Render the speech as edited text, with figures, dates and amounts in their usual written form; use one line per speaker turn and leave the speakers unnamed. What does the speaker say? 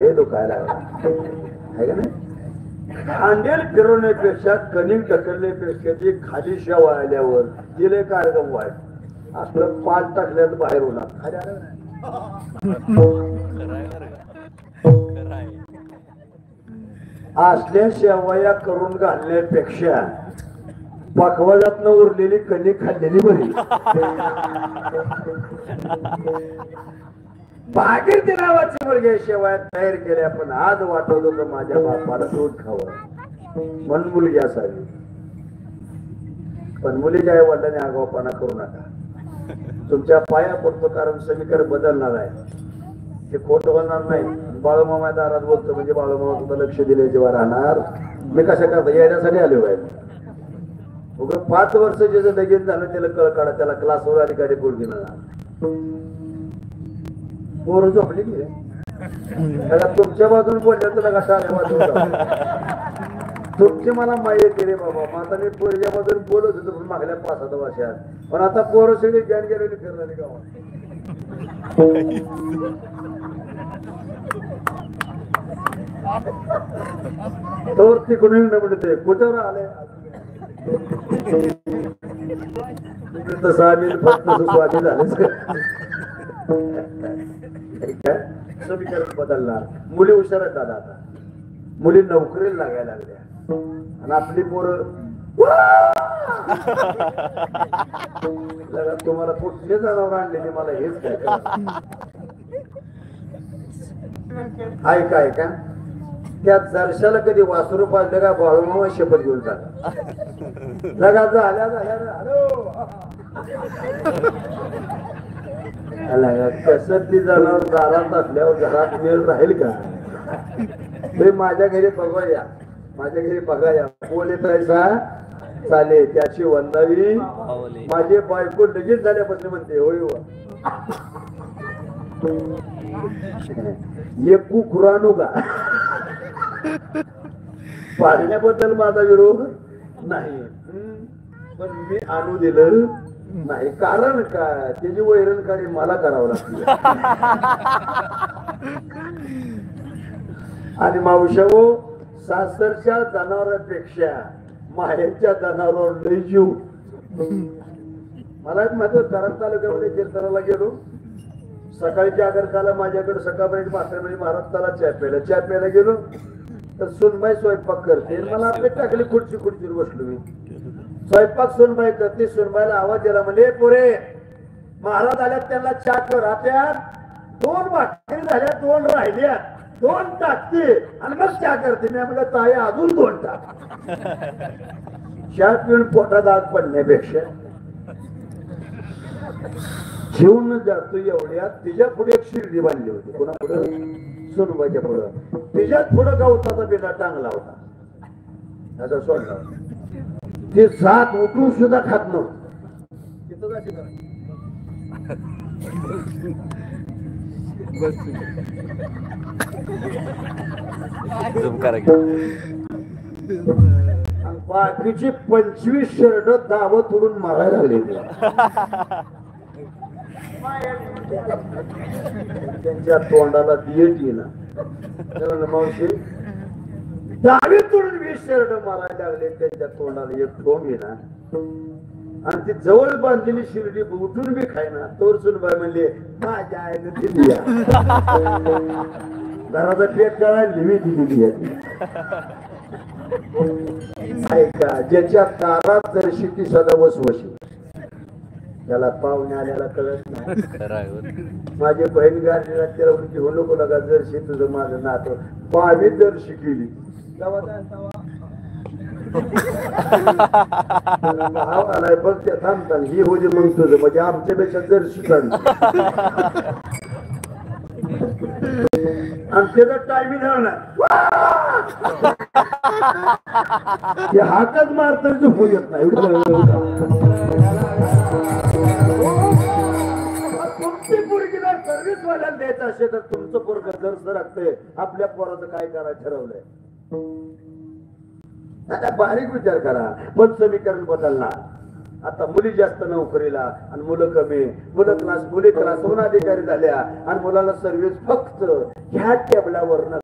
हे दुखायला आहे का नाही. खांदेल फिरवण्यापेक्षा कणिक ढकलण्यापेक्षा ती खाली शेव आल्यावर तिले कार्यक्रम वाईट आपलं पाच टाकल्यात बाहेर होणार खाली आलं असल्या शेवया करून घालण्यापेक्षा पकवाजातनं उरलेली कणिक खाल्लेली बरी. भागीरथी नावाची मुलगी शेवया तयार केल्या पण आज वाटत होतं माझ्या बापाला दूध खावं म्हणून मुलगी असावी. पण मुलीच्या आई वडिलांनी आगाऊपणा करू नका. तुमच्या पाया पडतो कारण समीकरण बदलणार आहे. ते खोटं होणार नाही. बाळूमामा दारात बोलतो म्हणजे बाळूमामा तुला लक्ष दिले जेव्हा राहणार. मी कशा करता येण्यासाठी आलो आहे. 5 वर्ष ज्याचं लगीन झालं त्याला कळ काढा त्याला क्लासवर अधिकारी पोरगी मिळणार. पोरं झोपली की त्याला तुमच्या बाजून बोलल्या तुला कसा आल्या बाजूला तुमची मला माहिती केली बाबा. मग आता मी पोरच्या बाजून बोलत होतो पण मागल्या 5-7 वर्षात पण आता पोरं सगळी ज्ञान गेलेली फिरणारी गावात. तर तिकडून म्हणते कुठं आले तसं आम्ही फक्त स्वामी झाले. समीकरण बदलणार. मुली हुशार आहेत दादा. आता मुली नोकरीला लागायला लागल्या आणि आपली पोरं तुम्हाला कुठले जनावर आणलेले मला हेच काय ऐका ऐका. त्या जरशाला कधी वासरू पाजलं का बाळूमामा शपथ घेऊन जातात लगा झाल्या कस ती जनावर दारात असल्यावर घरात वेळ राहील का. माझ्या घरी बघा या माझ्या घरी बघा या बोल येत चाले त्याची वंदावी माझी बायको लगेच झाल्यापासून म्हणते होय एकू खुरानू का. पाडण्याबद्दल माझा विरोध नाही पण मी आणू दिलं नाही. कारण काय त्याची वैरण काढी मला करावं लागते. आणि मावशाओ सासरच्या जनावरांपेक्षा माहेरच्या जनावरांवर लय जीव. मला एक माहिती कारण तालुक्यामध्ये कीर्तनाला गेलो. सकाळच्या आगरकाला माझ्याकडे सकाळपर्यंत मास्टरमध्ये महाराज चहा प्यायला गेलो तर सुनबाई स्वयंपाक करते. मला आपले टाकले खुर्चीवर बसलो मी. स्वयंपाक सुनबाई करते. सुनबाईला आवाज दिला म्हणजे पोरे महाराज आल्यात त्यांना चहा कर. आता 2 भाकरी झाल्या 2 राहिल्या 2 टाकते आणि मग चहा करते. मी आपल्या ताई अजून 2 टाक. चहा पिऊन पोटात आग पडण्यापेक्षा घेऊन जातो एवढ्यात. तिच्या पुढे एक शिर्डी बांधली होती. कोणा पुढे सुनबाईच्या पुढं. तिच्यात पुढं गवताचा बिना टांगला होता. त्याचा सोडला ते 7 उठून सुद्धा खात नव्हतं. बाकीची 25 शर्ट दावत उडून मारायला लागले. त्यांच्या तोंडाला दियट येईना. मावशी डावी तोडून 20 शर्ट मारायला लागले. त्यांच्या तोंडाला एक ठोंब येईना आणि ती जवळ बांधलेली शिर्डी उठून बी खायना. तोर सुनबाई म्हणले माझ्या आईने दिली घराचा पेट करायला लिमी दिलेली आहे. ऐका ज्याच्या दारात जर शिटी सदा वसवशी त्याला पाहुणे आल्याला कळत नाही. माझी बहीण गाडीला त्याला घेऊ नको नका जर तुझं माझं नातं पावी जर शिकली भाव आलाय बघ त्या थांबताना ही होती मग तुझं म्हणजे आमच्यापेक्षा जर शिकावी आणि त्याचा टायमिंग हातच मारतरी झोपू येत नाही. पोरगीला सर्व्हिस वाल्याला द्यायचं असेल तर तुमचं पोरग जर सरकतंय आपल्या पोराचं काय करायचं ठरवलंय. आता बारीक विचार करा पण समीकरण बदलणार. आता मुली जास्त नोकरीला आणि मुलं कमी. मुली क्लासहून अधिकारी झाल्या आणि मुलाला सर्व्हिस फक्त ह्या टेबलावर